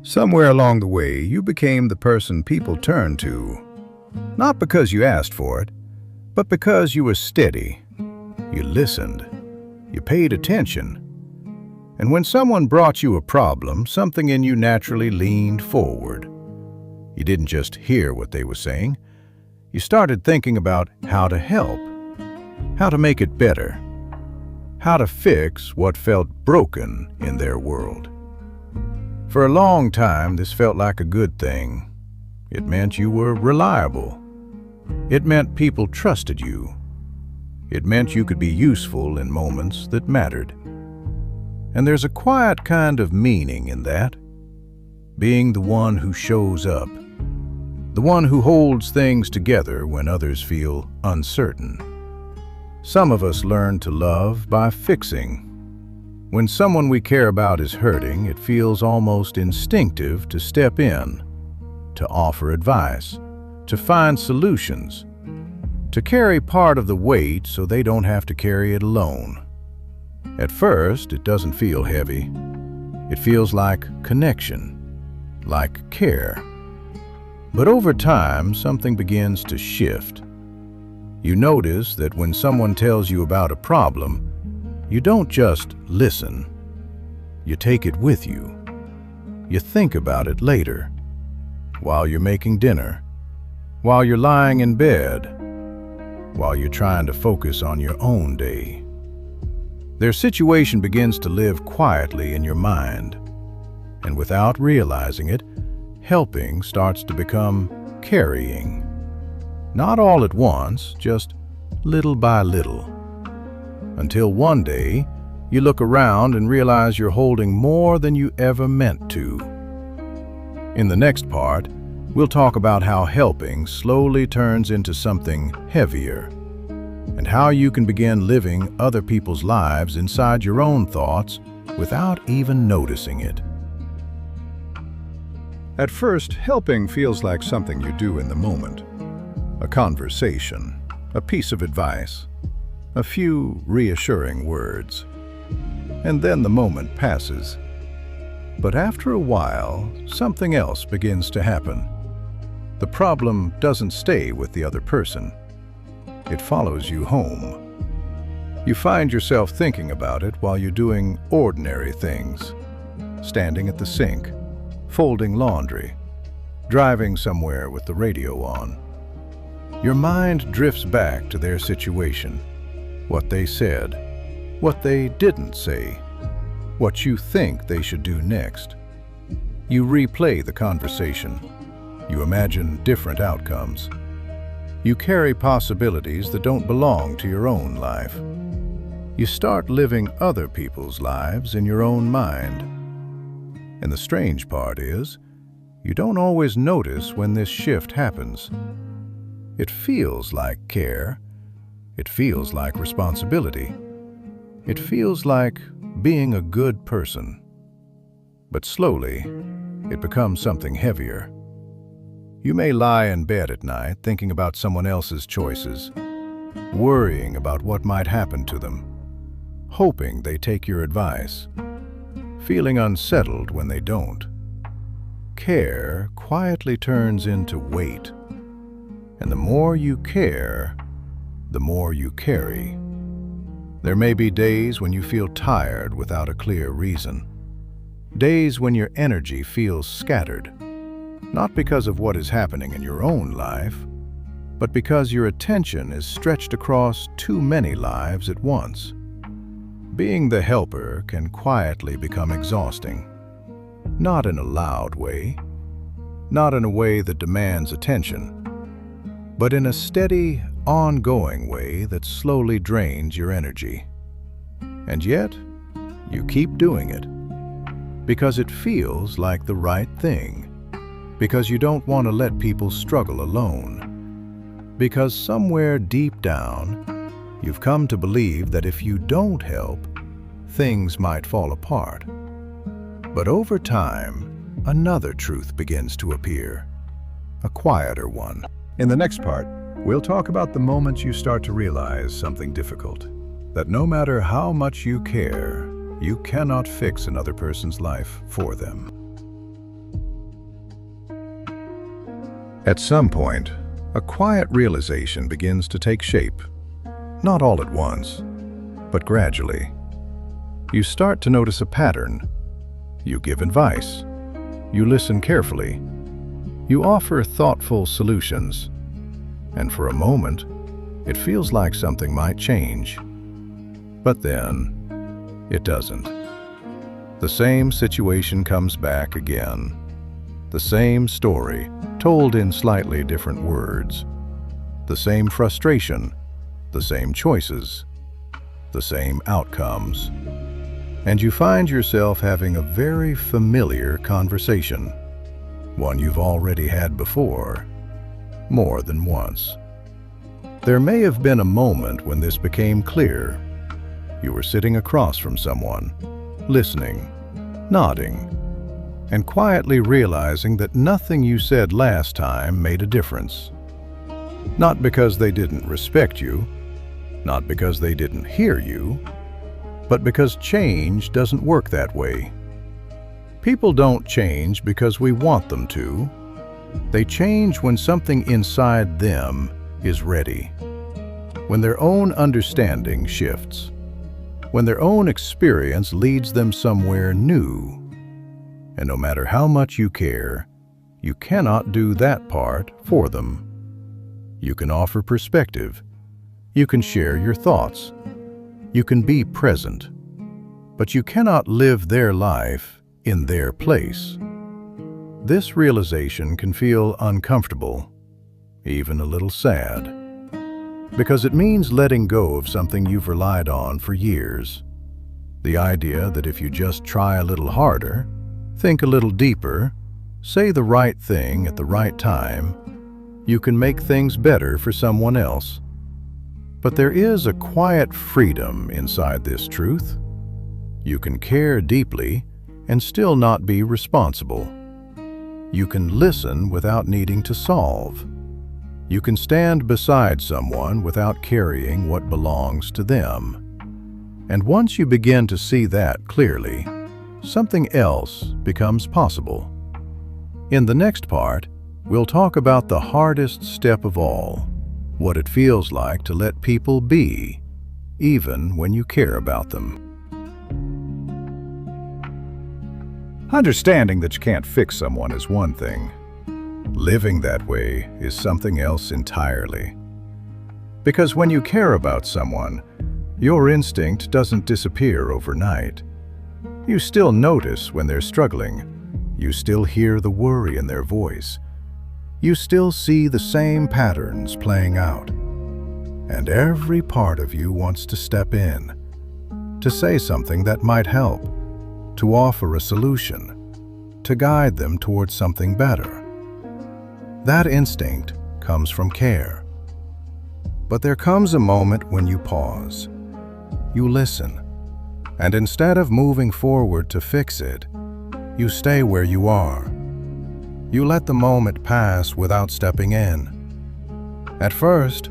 Somewhere along the way, you became the person people turned to, not because you asked for it, but because you were steady. You listened. You paid attention. And when someone brought you a problem, something in you naturally leaned forward. You didn't just hear what they were saying. You started thinking about how to help, how to make it better, how to fix what felt broken in their world. For a long time, this felt like a good thing. It meant you were reliable. It meant people trusted you. It meant you could be useful in moments that mattered. And there's a quiet kind of meaning in that. Being the one who shows up. The one who holds things together when others feel uncertain. Some of us learn to love by fixing. When someone we care about is hurting, it feels almost instinctive to step in, to offer advice, to find solutions, to carry part of the weight so they don't have to carry it alone. At first, it doesn't feel heavy. It feels like connection, like care. But over time, something begins to shift. You notice that when someone tells you about a problem, you don't just listen. You take it with you. You think about it later, while you're making dinner, while you're lying in bed, while you're trying to focus on your own day. Their situation begins to live quietly in your mind, and without realizing it, helping starts to become carrying. Not all at once, just little by little. Until one day, you look around and realize you're holding more than you ever meant to. In the next part, we'll talk about how helping slowly turns into something heavier, and how you can begin living other people's lives inside your own thoughts without even noticing it. At first, helping feels like something you do in the moment. A conversation, a piece of advice, a few reassuring words. And then the moment passes. But after a while, something else begins to happen. The problem doesn't stay with the other person. It follows you home. You find yourself thinking about it while you're doing ordinary things. Standing at the sink, folding laundry, driving somewhere with the radio on. Your mind drifts back to their situation. What they said, what they didn't say, what you think they should do next. You replay the conversation. You imagine different outcomes. You carry possibilities that don't belong to your own life. You start living other people's lives in your own mind. And the strange part is, you don't always notice when this shift happens. It feels like care. It feels like responsibility. It feels like being a good person. But slowly, it becomes something heavier. You may lie in bed at night thinking about someone else's choices, worrying about what might happen to them, hoping they take your advice, feeling unsettled when they don't. Care quietly turns into weight. And the more you care, the more you carry. There may be days when you feel tired without a clear reason. Days when your energy feels scattered, not because of what is happening in your own life, but because your attention is stretched across too many lives at once. Being the helper can quietly become exhausting, not in a loud way, not in a way that demands attention, but in a steady, ongoing way that slowly drains your energy. And yet, you keep doing it, because it feels like the right thing, because you don't want to let people struggle alone, because somewhere deep down, you've come to believe that if you don't help, things might fall apart. But over time, another truth begins to appear, a quieter one. In the next part, we'll talk about the moments you start to realize something difficult, that no matter how much you care, you cannot fix another person's life for them. At some point, a quiet realization begins to take shape. Not all at once, but gradually. You start to notice a pattern. You give advice. You listen carefully. You offer thoughtful solutions. And for a moment, it feels like something might change. But then, it doesn't. The same situation comes back again. The same story, told in slightly different words. The same frustration, the same choices, the same outcomes. And you find yourself having a very familiar conversation, one you've already had before, more than once. There may have been a moment when this became clear. You were sitting across from someone, listening, nodding, and quietly realizing that nothing you said last time made a difference. Not because they didn't respect you, not because they didn't hear you, but because change doesn't work that way. People don't change because we want them to. They change when something inside them is ready, when their own understanding shifts, when their own experience leads them somewhere new. And no matter how much you care, you cannot do that part for them. You can offer perspective. You can share your thoughts. You can be present. But you cannot live their life in their place. This realization can feel uncomfortable, even a little sad, because it means letting go of something you've relied on for years. The idea that if you just try a little harder, think a little deeper, say the right thing at the right time, you can make things better for someone else. But there is a quiet freedom inside this truth. You can care deeply and still not be responsible. You can listen without needing to solve. You can stand beside someone without carrying what belongs to them. And once you begin to see that clearly, something else becomes possible. In the next part, we'll talk about the hardest step of all, what it feels like to let people be, even when you care about them. Understanding that you can't fix someone is one thing. Living that way is something else entirely. Because when you care about someone, your instinct doesn't disappear overnight. You still notice when they're struggling. You still hear the worry in their voice. You still see the same patterns playing out. And every part of you wants to step in, to say something that might help, to offer a solution, to guide them towards something better. That instinct comes from care. But there comes a moment when you pause. You listen. And instead of moving forward to fix it, you stay where you are. You let the moment pass without stepping in. At first,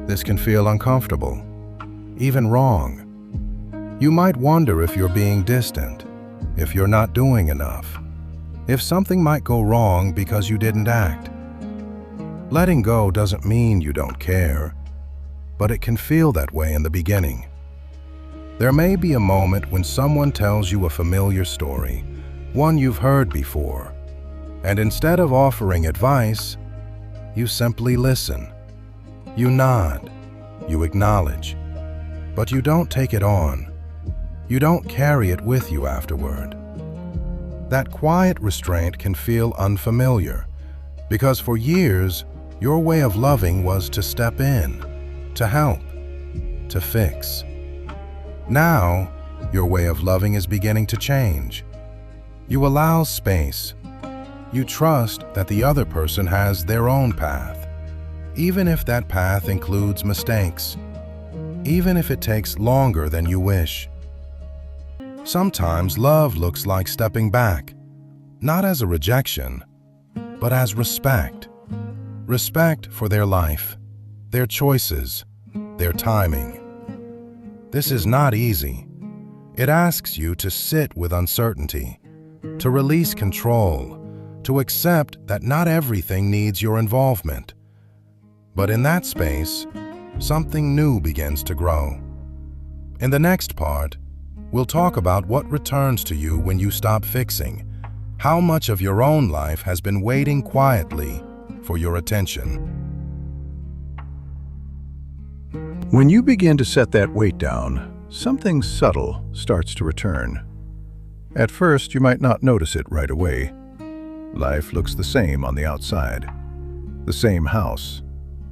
this can feel uncomfortable, even wrong. You might wonder if you're being distant, if you're not doing enough, if something might go wrong because you didn't act. Letting go doesn't mean you don't care, but it can feel that way in the beginning. There may be a moment when someone tells you a familiar story, one you've heard before, and instead of offering advice, you simply listen. You nod, you acknowledge, but you don't take it on. You don't carry it with you afterward. That quiet restraint can feel unfamiliar, because for years, your way of loving was to step in, to help, to fix. Now, your way of loving is beginning to change. You allow space. You trust that the other person has their own path, even if that path includes mistakes, even if it takes longer than you wish. Sometimes love looks like stepping back, not as a rejection, but as respect. Respect for their life, their choices, their timing. This is not easy. It asks you to sit with uncertainty, to release control, to accept that not everything needs your involvement. But in that space, something new begins to grow. In the next part, we'll talk about what returns to you when you stop fixing, how much of your own life has been waiting quietly for your attention. When you begin to set that weight down, something subtle starts to return. At first, you might not notice it right away. Life looks the same on the outside. The same house,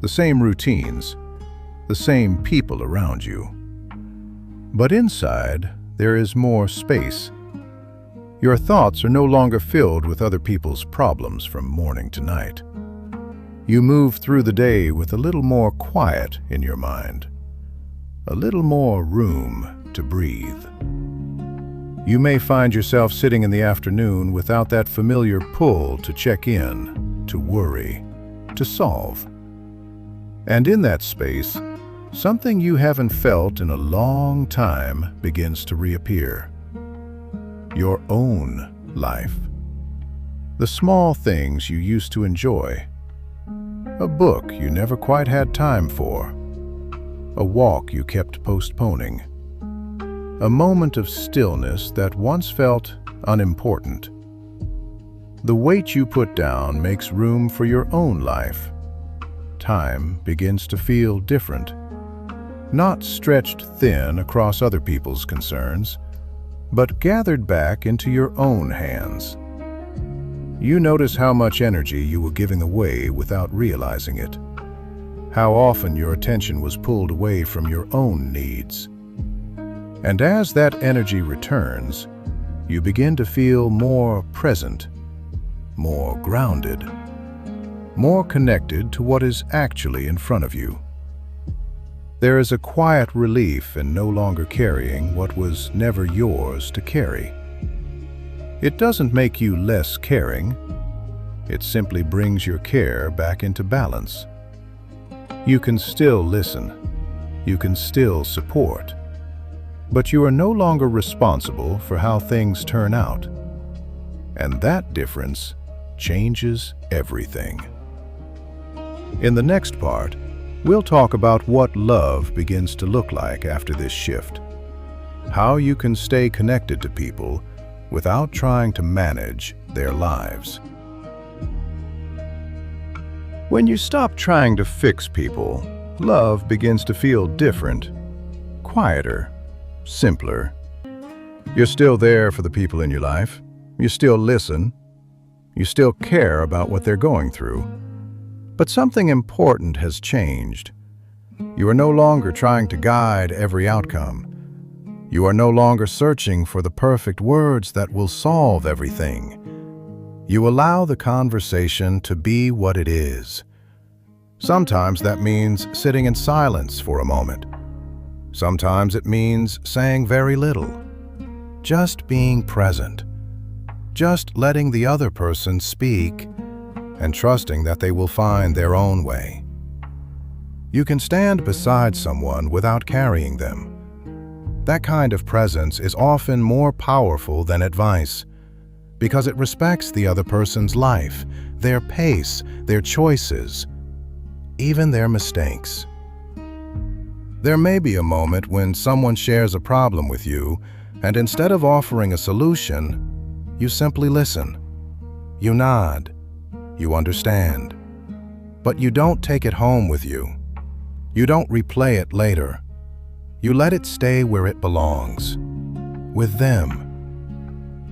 the same routines, the same people around you. But inside, there is more space. Your thoughts are no longer filled with other people's problems from morning to night. You move through the day with a little more quiet in your mind, a little more room to breathe. You may find yourself sitting in the afternoon without that familiar pull to check in, to worry, to solve. And in that space, something you haven't felt in a long time begins to reappear. Your own life. The small things you used to enjoy. A book you never quite had time for. A walk you kept postponing. A moment of stillness that once felt unimportant. The weight you put down makes room for your own life. Time begins to feel different. Not stretched thin across other people's concerns, but gathered back into your own hands. You notice how much energy you were giving away without realizing it. How often your attention was pulled away from your own needs. And as that energy returns, you begin to feel more present, more grounded, more connected to what is actually in front of you. There is a quiet relief in no longer carrying what was never yours to carry. It doesn't make you less caring. It simply brings your care back into balance. You can still listen. You can still support. But you are no longer responsible for how things turn out. And that difference changes everything. In the next part, we'll talk about what love begins to look like after this shift. How you can stay connected to people without trying to manage their lives. When you stop trying to fix people, love begins to feel different, quieter, simpler. You're still there for the people in your life. You still listen. You still care about what they're going through. But something important has changed. You are no longer trying to guide every outcome. You are no longer searching for the perfect words that will solve everything. You allow the conversation to be what it is. Sometimes that means sitting in silence for a moment. Sometimes it means saying very little. Just being present. Just letting the other person speak and trusting that they will find their own way. You can stand beside someone without carrying them. That kind of presence is often more powerful than advice because it respects the other person's life, their pace, their choices, even their mistakes. There may be a moment when someone shares a problem with you, and instead of offering a solution, you simply listen. You nod. You understand. But you don't take it home with you. You don't replay it later. You let it stay where it belongs, with them.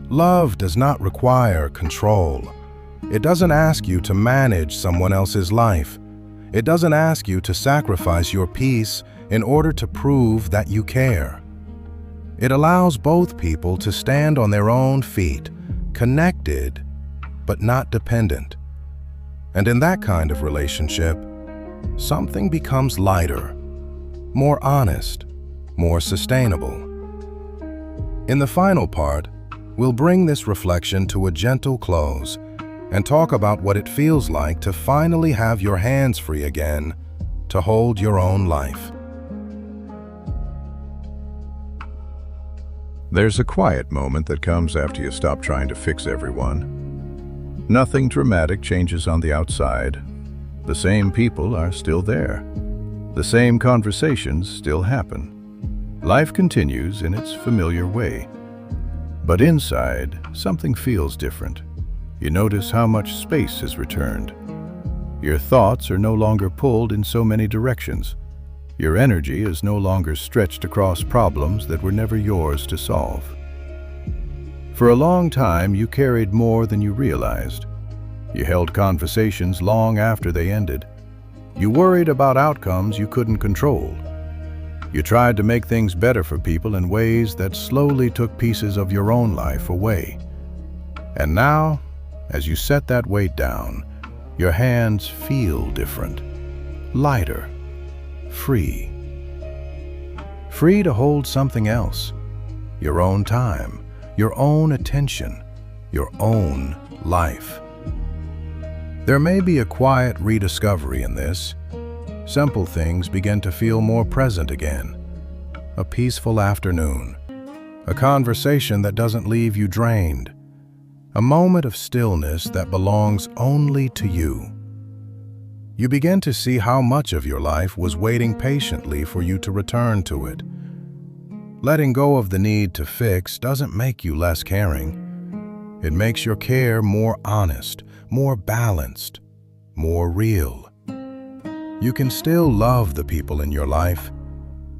Love does not require control. It doesn't ask you to manage someone else's life. It doesn't ask you to sacrifice your peace in order to prove that you care. It allows both people to stand on their own feet, connected, but not dependent. And in that kind of relationship, something becomes lighter, more honest, more sustainable. In the final part, we'll bring this reflection to a gentle close and talk about what it feels like to finally have your hands free again to hold your own life. There's a quiet moment that comes after you stop trying to fix everyone. Nothing dramatic changes on the outside. The same people are still there. The same conversations still happen. Life continues in its familiar way. But inside, something feels different. You notice how much space has returned. Your thoughts are no longer pulled in so many directions. Your energy is no longer stretched across problems that were never yours to solve. For a long time, you carried more than you realized. You held conversations long after they ended. You worried about outcomes you couldn't control. You tried to make things better for people in ways that slowly took pieces of your own life away. And now, as you set that weight down, your hands feel different, lighter, free. Free to hold something else, your own time, your own attention, your own life. There may be a quiet rediscovery in this. Simple things begin to feel more present again. A peaceful afternoon, a conversation that doesn't leave you drained, a moment of stillness that belongs only to you. You begin to see how much of your life was waiting patiently for you to return to it. Letting go of the need to fix doesn't make you less caring. It makes your care more honest, more balanced, more real. You can still love the people in your life.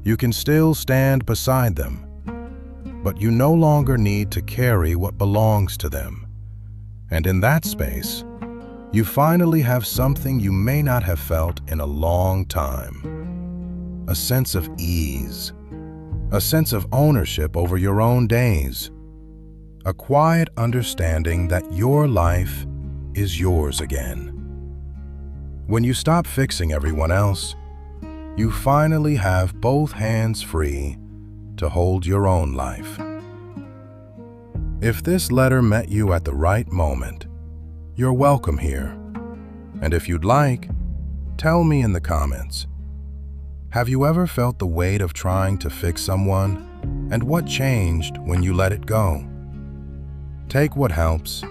You can still stand beside them. But you no longer need to carry what belongs to them. And in that space, you finally have something you may not have felt in a long time. A sense of ease. A sense of ownership over your own days. A quiet understanding that your life is yours again. When you stop fixing everyone else, you finally have both hands free to hold your own life. If this letter met you at the right moment, you're welcome here. And if you'd like, tell me in the comments. Have you ever felt the weight of trying to fix someone, and what changed when you let it go? Take what helps,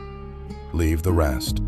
leave the rest.